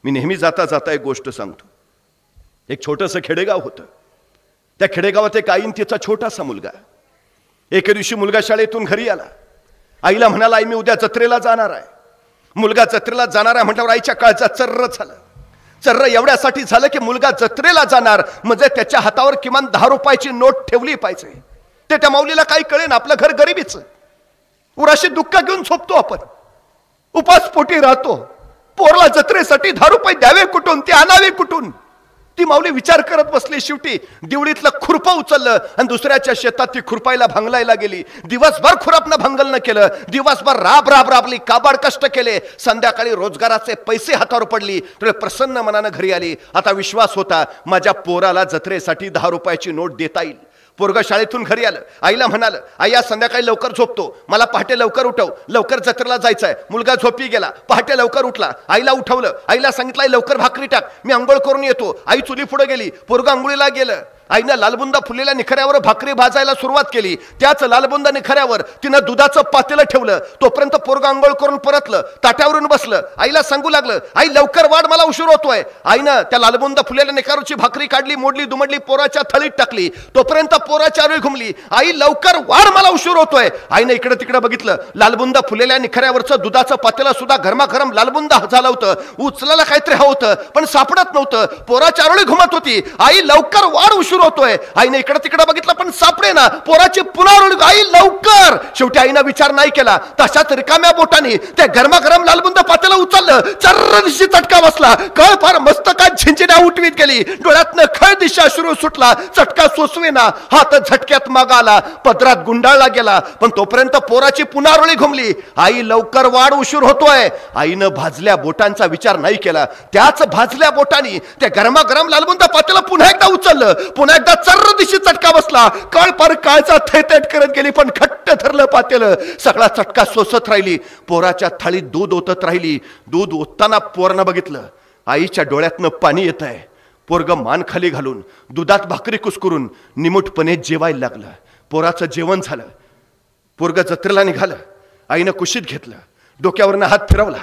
मी नेहमी जाता जाता एक गोष्ट सांगतो. एक छोटंसं खेडेगाव होतं. त्या खेडेगावात एक आई आणि तिचा छोटासा मुलगा. एके दिवशी मुलगा शाळेतून घरी आला. आईला म्हणाला, आई मी उद्या जत्रेला जाणार आहे. मुलगा जत्रेला जाणार आहे म्हटल्यावर आईच्या काळजात चर्र झालं. चर्र एवढ्यासाठी झालं की मुलगा जत्रेला जाणार म्हणजे त्याच्या हातावर किमान 10 रुपयाची नोट ठेवली पाहिजे. ते त्या माऊलीला काही कळेन, आपलं घर गरिबीचं. उराशी दुःख घेऊन झोपतो आपण, उपासपोटी राहतो. पोरला जत्रेसाठी 10 रुपये द्यावे कुठून, ते आणावे कुठून? ती माऊली विचार करत बसली. शेवटी दिवळीतलं खुरपं उचललं आणि दुसऱ्याच्या शेतात ती खुरपायला भांगलायला गेली. दिवसभर खुरपणं भांगलनं केलं. दिवसभर राबली, काबाड कष्ट केले. संध्याकाळी रोजगाराचे पैसे हातावर पडली. तर प्रसन्न मनानं घरी आली. आता विश्वास होता, माझ्या पोराला जत्रेसाठी 10 रुपयाची नोट देता येईल. पोरगा शाळेतून घरी आलं. आईला म्हणाल, आई आज संध्याकाळी लवकर झोपतो, मला पहाटे लवकर उठव, लवकर जत्रेला जायचंय. मुलगा झोपी गेला. पहाटे लवकर उठला. आईला उठवलं. आईला सांगितलं, लवकर भाकरी टाक, मी आंघोळ करून येतो. आई चुली पुढे गेली. पोरगा आंघोळीला गेलं. आईनं लालबुंदा फुललेल्या निखऱ्यावर भाकरी भाजायला सुरुवात केली. त्याच लालबुंदा निखऱ्यावर तिनं दुधाचं पातेलं ठेवलं. तोपर्यंत पोरगा आंघोळ करून परतलं, ताट्यावरून बसलं. आईला सांगू लागलं, आई लवकर वाढ, मला उशीर होतोय. आईनं त्या लालबुंदा फुललेल्या निखऱ्यावरची भाकरी काढली, मोडली, दुमडली, पोराच्या थळीत टाकली. तोपर्यंत पोराच्या आरोळी घुमली. आई लवकर वाढ, मला उशीर होतोय. आईनं इकडे तिकडे बघितलं. लालबुंदा फुललेल्या निखऱ्यावरचं दुधाचं पातेलं सुद्धा गरमागरम लालबुंदा झालं होतं. उचलायला काहीतरी हवं होतं पण सापडत नव्हतं. पोराच्या आरोळी घुमत होती. आई लवकर वाढ, उशीर होतोय. आईने इकडे तिकडे बघितलं पण सापडे ना. पोराची पुन्हा आई लवकर. शेवटी आईने विचार नाही केला. तशाच रिकाम्या बोटाने त्या गरमागरम लालबुंद पातेलं उचललं. चर्र दिशी चटका बसला. कळ फार मस्तकात झिंजिण्या उठवीत गेली. डोळ्यातनं खळ दिशा अश्रू सुटला. चटका सोसवेना. हात झटक्यात मागा आला. पदरात गुंडाळला गेला. पण तोपर्यंत पोराची पुन्हा घुमली. आई लवकर वाढ, उशीर होतोय. आईनं भाजल्या बोटांचा विचार नाही केला. त्याच भाजल्या बोटाने त्या गरमागरम लालबुंद पातेलं पुन्हा एकदा उचललं. पुन्हा एकदा चर्र दिशी चटका बसला. काळ पार काळचा थेट करत गेली पण घट्ट धरलं पातेलं. सगळा चटका सोसत राहिली. पोराच्या थाळीत दूध ओतत राहिली. दूध ओतताना पोरानं बघितलं, आईच्या डोळ्यातनं पाणी येत आहे. पोरग मान खाली घालून दुधात भाकरी कुस्करून निमुटपणे जेवायला लागलं. पोराचं जेवण झालं. पोरग जत्रेला निघालं. आईनं कुशीत घेतलं. डोक्यावरनं हात फिरवला.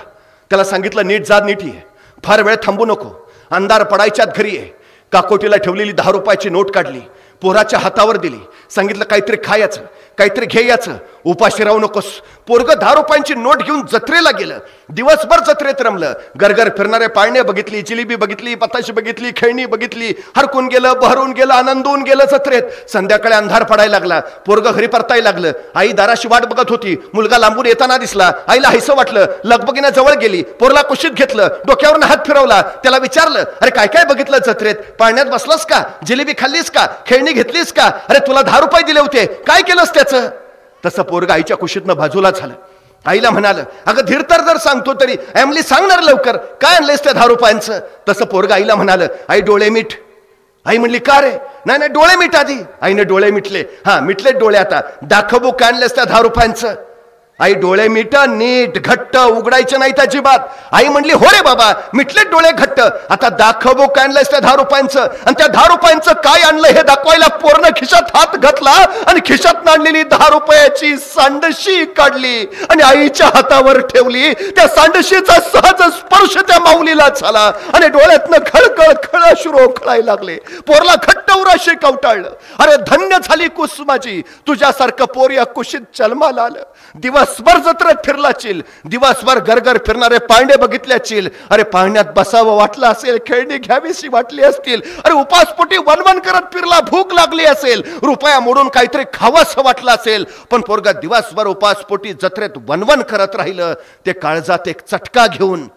त्याला सांगितलं, नीट जा, नीट ये, फार वेळ थांबू नको, अंधार पडायच्यात घरी ये. काकोटीला ठेवलेली 10 रुपयाची नोट काढली. पोराच्या हातावर दिली. सांगितलं, काहीतरी खायचं, काहीतरी घ्यायचं, उपाशी राहू नकोस. पोरग 10 रुपयांची नोट घेऊन जत्रेला गेलं. दिवसभर जत्रेत रमलं. गरगर फिरणारे पाळणे बघितली, जिलेबी बघितली, पताशी बघितली, खेळणी बघितली. हरकून गेलं, बहरून गेलं, आनंदून गेलं जत्रेत. संध्याकाळी अंधार पडायला लागला. पोरग घरी परतायला लागलं. आई दाराशी वाट बघत होती. मुलगा लांबून येताना दिसला. आईला हैसं वाटलं. लगबगीनं जवळ गेली. पोरला कुशीत घेतलं. डोक्यावरून हात फिरवला. त्याला विचारलं, अरे काय काय बघितलं जत्रेत? पाळण्यात बसलास का? जिलेबी खाल्लीस का? खेळणी घेतलीस का? अरे तुला 10 रुपये दिले होते, काय केलंस त्याचं? तसं पोरगा आईच्या कुशीतनं बाजूला झालं. आईला म्हणाल, अगं धीर तर जर सांगतो तरी एमली सांगणार लवकर, काय आणलेस त्या 10 रुपयांचं? तसं पोरगा आईला म्हणाल, आई डोळे मीठ. आई म्हणली, का रे? नाही नाही, डोळे मीठ आधी. आईने डोळे मिटले. हा मिटले डोळे. आता दाखवू, काय आणलेस त्या 10 रुपयांचं? आई डोळे मिट, नीट घट्ट उघडायचे नाहीत अजिबात. आई म्हणली, हो रे बाबा, मिटले डोळे घट्ट. आता दाखवू, काय आणलंयस त्या 10 रुपयांचं? आणि त्या 10 रुपयांचं काय आणलं हे दाखवायला पोरनं खिशात हात घातला आणि खिशात आणलेली 10 रुपयाची सांडशी काढली आणि आईच्या हातावर ठेवली. त्या सांडशीचा सहज स्पर्श त्या माऊलीला झाला आणि डोळ्यातनं खळखळ खळाश्रू खळायला लागले. पोरला घट्ट उराशी कवटाळलं. अरे धन्य झाली कुसुमाची, तुझ्यासारखं पोर या कुशीत जन्माला आलं. दिवसभर जत्रेत फिरलाचील, दिवसभर गरगर फिरणारे पाळणे बघितल्याचील. अरे पाळण्यात बसावं वाटलं असेल, खेळणी घ्यावीशी वाटली असतील. अरे उपासपोटी वनवन करत फिरला, भूक लागली असेल, रुपया मोडून काहीतरी खावंसं वाटलं असेल. पण पोरगा दिवसभर उपासपोटी जत्रेत वनवन करत राहिलं. ते काळजात एक चटका घेऊन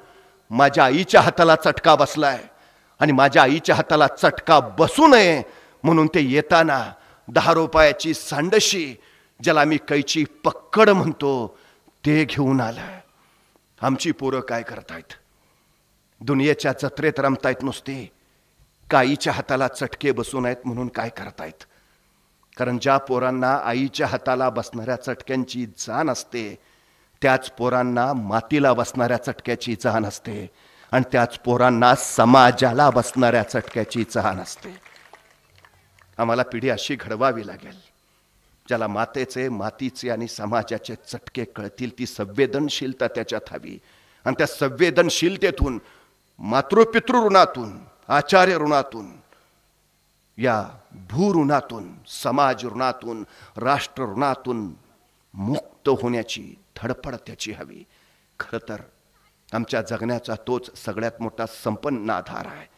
माझ्या आईच्या हाताला चटका बसलाय आणि माझ्या आईच्या हाताला चटका बसू नये म्हणून ते येताना 10 रुपयाची सांडशी, ज्याला मी कैची पक्कड म्हणतो, ते घेऊन आलाय. आमची पोरं काय करतायत? दुनियेच्या जत्रेत रमतायत नुसते, आईच्या हाताला चटके बसून आहेत म्हणून काय करतायत? कारण ज्या पोरांना आईच्या हाताला बसणाऱ्या चटक्यांची जाण असते, त्याच पोरांना मातीला बसणाऱ्या चटक्याची जाण असते आणि त्याच पोरांना समाजाला बसणाऱ्या चटक्याची जाण असते. आम्हाला पिढी अशी घडवावी लागेल ज्याला मातेचे, मातीचे आणि समाजाचे चटके कळतील. ती संवेदनशीलता त्याच्यात हवी आणि त्या संवेदनशीलतेतून मातृपितृ ऋणातून, आचार्य ऋणातून, या भूऋणातून, समाज ऋणातून, राष्ट्र ऋणातून मुक्त होण्याची धडपड त्याची हवी. खरं तर आमच्या जगण्याचा तोच सगळ्यात मोठा संपन्न आधार आहे.